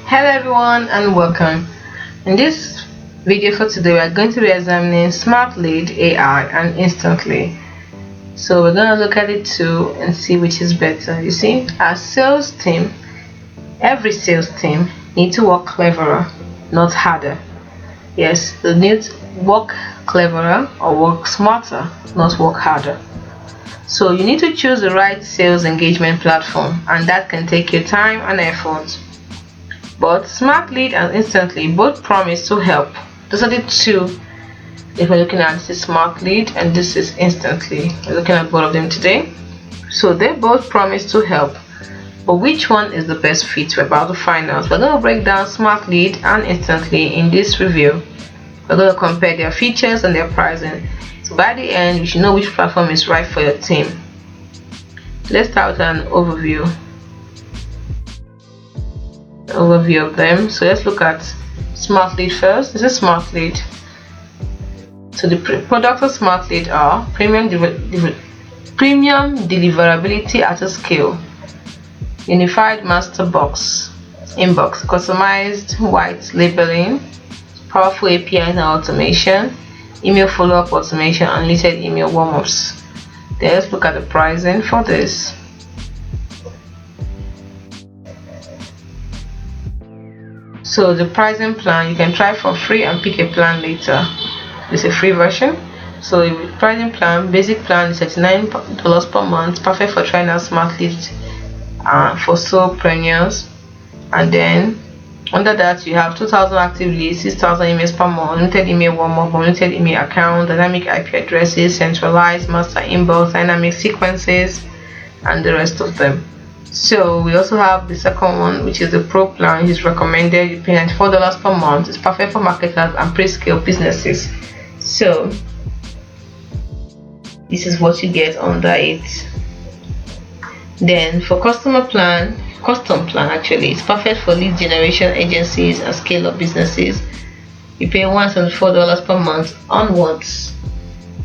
Hello everyone and welcome. In this video for today we are going to be examining SMARTLEAD AI and Instantly. So we're going to look at it too and see which is better. You see, our sales team, every sales team need to work cleverer, not harder. Yes, they need to work cleverer or work smarter, not work harder. So you need to choose the right sales engagement platform, and that can take your time and effort. But SMARTLEAD and Instantly both promise to help. Those are the two. If we're looking at this is SMARTLEAD and this is Instantly. We're looking at both of them today. So they both promise to help. But which one is the best fit? We're about to find out. We're going to break down SMARTLEAD and Instantly in this review. We're going to compare their features and their pricing. So by the end, you should know which platform is right for your team. Let's start with an overview of them. So let's look at SMARTLEAD first. This is SMARTLEAD. So the products of SMARTLEAD are premium deliverability at a scale, unified master inbox, customized white labeling, powerful API and automation, email follow-up automation, unlimited email warm-ups. Then let's look at the pricing for this. So the pricing plan, you can try for free and pick a plan later. It's a free version. So the pricing plan, basic plan is $39 per month, perfect for trying out SMARTLEAD for solopreneurs. And then under that you have 2,000 active leads, 6,000 emails per month, unlimited email warm-up, unlimited email account, dynamic IP addresses, centralized master inbox, dynamic sequences, and the rest of them. So we also have the second one, which is the Pro plan. It's recommended. You pay $94 per month. It's perfect for marketers and pre-scale businesses. So this is what you get under it. Then for custom plan actually, it's perfect for lead generation agencies and scale-up businesses. You pay $174 per month onwards.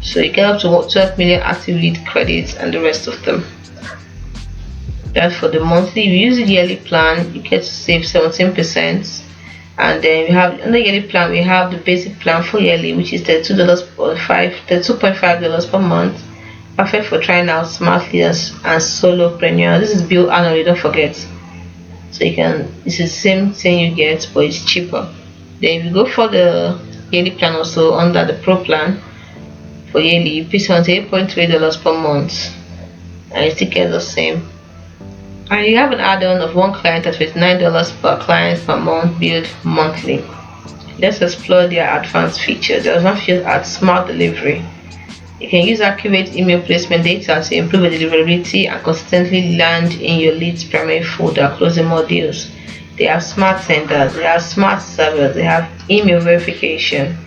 So you get up to 12 million active lead credits and the rest of them. That's for the monthly. If you use the yearly plan, you get to save 17%. And then we have under yearly plan, we have the basic plan for yearly, which is $32.5 per month. Perfect for trying out SMARTLEAD and solopreneur. This is billed annually, don't forget. So this is the same thing you get, but it's cheaper. Then if you go for the yearly plan also under the Pro plan, for yearly you pay $78.3 per month, and you still get the same. And you have an add-on of one client at $59 per client per month, billed monthly. Let's explore their advanced features. There's one feature at Smart Delivery. You can use accurate email placement data to improve the deliverability and consistently land in your leads primary folder, closing more deals. They have smart senders, they have smart servers, they have email verification.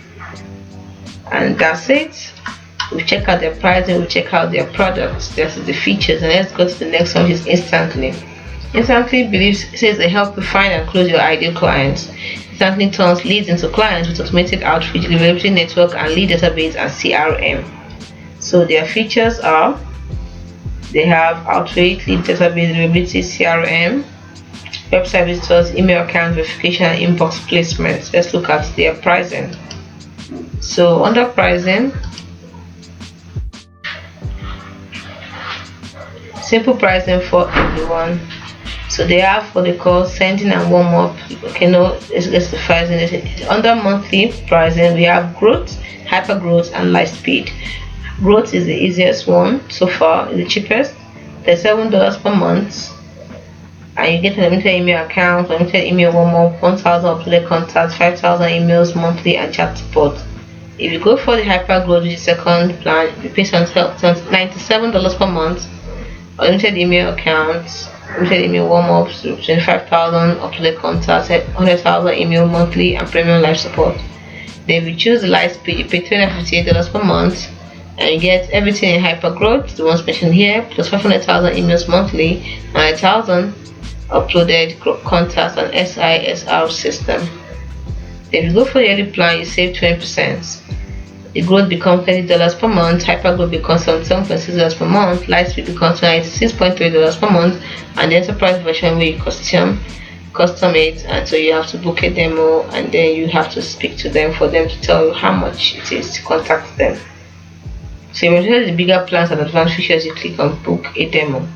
And that's it. We've checked out their pricing, we've checked out their products, that's the features, and let's go to the next one, which is Instantly. Instantly says they help you find and close your ideal clients. Instantly turns leads into clients with automated outreach, deliverability network, and lead database and CRM. So their features are, they have outreach, lead database, deliverability, CRM, website visitors, email account verification, and inbox placement. Let's look at their pricing. So under pricing, simple pricing for everyone. So they have what they call sending and warm-up. Okay, no, let's get the pricing. Under monthly pricing, we have growth, hyper growth, and light speed. Growth is the easiest one so far, the cheapest. $37 per month, and you get an unlimited email account, unlimited email warm-up, 1,000 uploaded contacts, 5,000 emails monthly, and chat support. If you go for the hyper growth, which is the second plan, you pay $97 per month, unlimited email accounts, unlimited email warm-ups, 25,000 uploaded contacts, 100,000 email monthly, and premium live support. Then if you choose the light speed, you pay $358 per month, and you get everything in hyper growth, the ones mentioned here, plus 500,000 emails monthly, and 1,000 uploaded contacts and SISR system. Then if you go for the yearly plan, you save 20%. The growth becomes $30 per month, hyper growth becomes $77.6 per month, light speed becomes $96.3 per month, and the enterprise version where you custom made, and so you have to book a demo and then you have to speak to them for them to tell you how much it is to contact them. So if you the bigger plans and advanced features, you click on book a demo.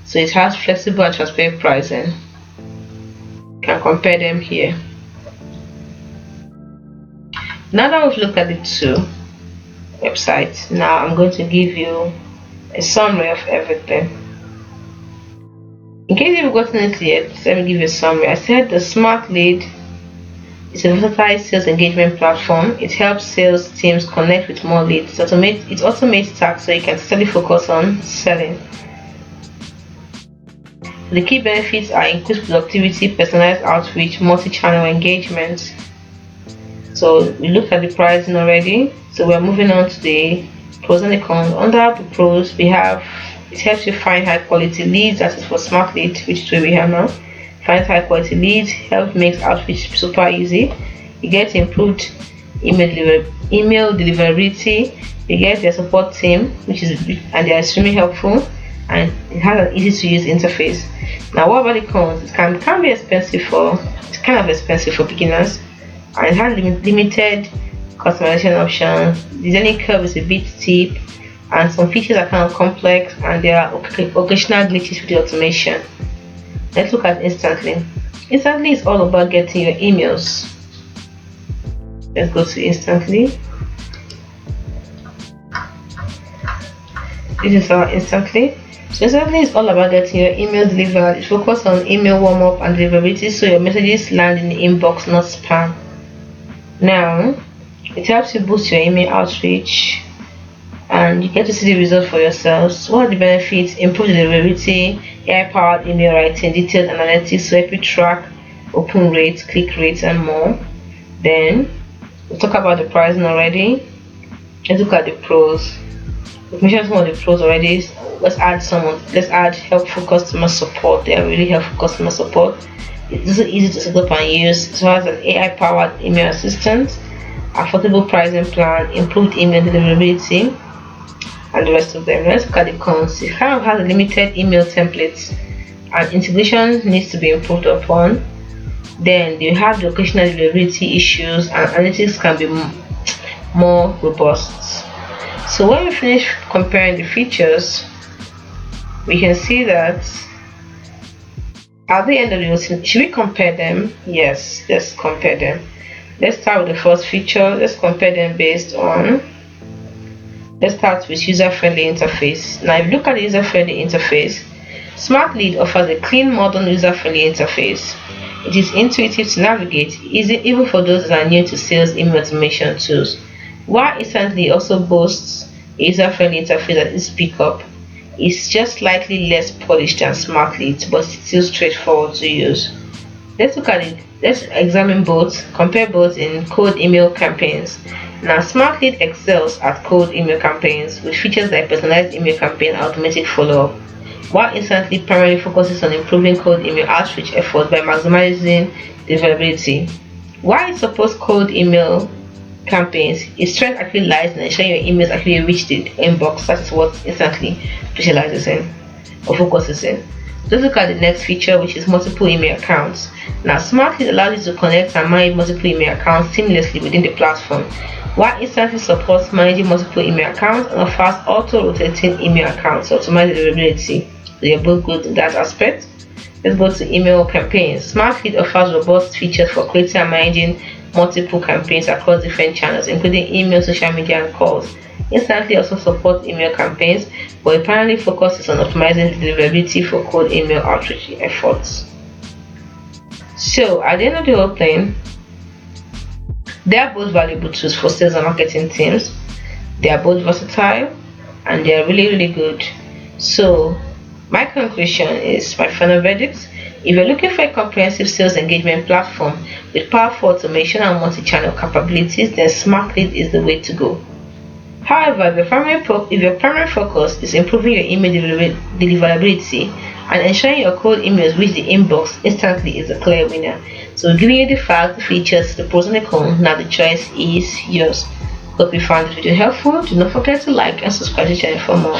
So it has flexible and transparent pricing. You can compare them here. Now that we've looked at the two websites, now I'm going to give you a summary of everything. In case you've gotten it yet, let me give you a summary. I said the SMARTLEAD is a versatile sales engagement platform. It helps sales teams connect with more leads. It automates tasks so you can steadily focus on selling. The key benefits are increased productivity, personalized outreach, multi-channel engagement. So we looked at the pricing already. So we're moving on to the pros and the cons. Under the pros, we have it helps you find high quality leads. That is for SMARTLEAD, which is what we have now. Find high quality leads, help makes outreach super easy. You get improved email deliverability. You get their support team, and they are extremely helpful, and it has an easy to use interface. Now, what about the cons? It can be expensive it's kind of expensive for beginners, and it has limited customization options. The learning curve is a bit steep, and some features are kind of complex, and there are occasional glitches with the automation. Let's look at Instantly. Instantly is all about getting your emails. Let's go to Instantly. This is our Instantly. So Instantly is all about getting your email delivered. It focuses on email warm-up and deliverability, so your messages land in the inbox, not spam. Now, it helps you boost your email outreach, and you get to see the results for yourselves. What are the benefits? Improve deliverability, AI-powered email writing, detailed analytics to help you track open rates, click rates, and more. Then we'll talk about the pricing already. Let's look at the pros. We've mentioned some of the pros already. Let's add helpful customer support. They are really helpful customer support. It's easy to set up and use. It has an AI-powered email assistant, affordable pricing plan, improved email deliverability, and the rest of them. Let's look at the cons. It kind of has a limited email templates, and integration needs to be improved upon. Then you have the occasional deliverability issues, and analytics can be more robust. So when we finish comparing the features, we can see that at the end of the day, should we compare them? Yes, let's compare them. Let's start with the first feature. Let's compare them let's start with user-friendly interface. Now, if you look at the user-friendly interface, SMARTLEAD offers a clean, modern, user-friendly interface. It is intuitive to navigate, easy even for those that are new to sales email automation tools. While Instantly also boasts a user-friendly interface that is pickup, it's just slightly less polished than SMARTLEAD, but still straightforward to use. Let's look at it. Let's examine both, compare both in cold email campaigns. Now, SMARTLEAD excels at cold email campaigns with features like personalized email campaign and automatic follow-up, while Instantly primarily focuses on improving cold email outreach efforts by maximizing deliverability. While it supports cold email campaigns, its strength actually lies in ensuring your emails actually reach the inbox. That is what Instantly specializes in or focuses in. Let's look at the next feature, which is multiple email accounts. Now, SMARTLEAD allows you to connect and manage multiple email accounts seamlessly within the platform, while Instantly supports managing multiple email accounts and offers auto-rotating email accounts to optimize deliverability. So you're both good in that aspect. Let's go to email campaigns. SMARTLEAD offers robust features for creating and managing multiple campaigns across different channels, including email, social media, and calls. Instantly also supports email campaigns, but it primarily focuses on optimizing deliverability for cold email outreach efforts. So at the end of the whole thing, they are both valuable tools for sales and marketing teams. They are both versatile, and they are really, really good. So my conclusion is my final verdict. If you're looking for a comprehensive sales engagement platform with powerful automation and multi-channel capabilities, then SMARTLEAD is the way to go. However, if your primary focus is improving your email deliverability and ensuring your cold emails reach the inbox, Instantly is a clear winner. So giving you the facts, the features, the pros and the cons, now the choice is yours. Hope you found this video helpful. Do not forget to like and subscribe to the channel for more.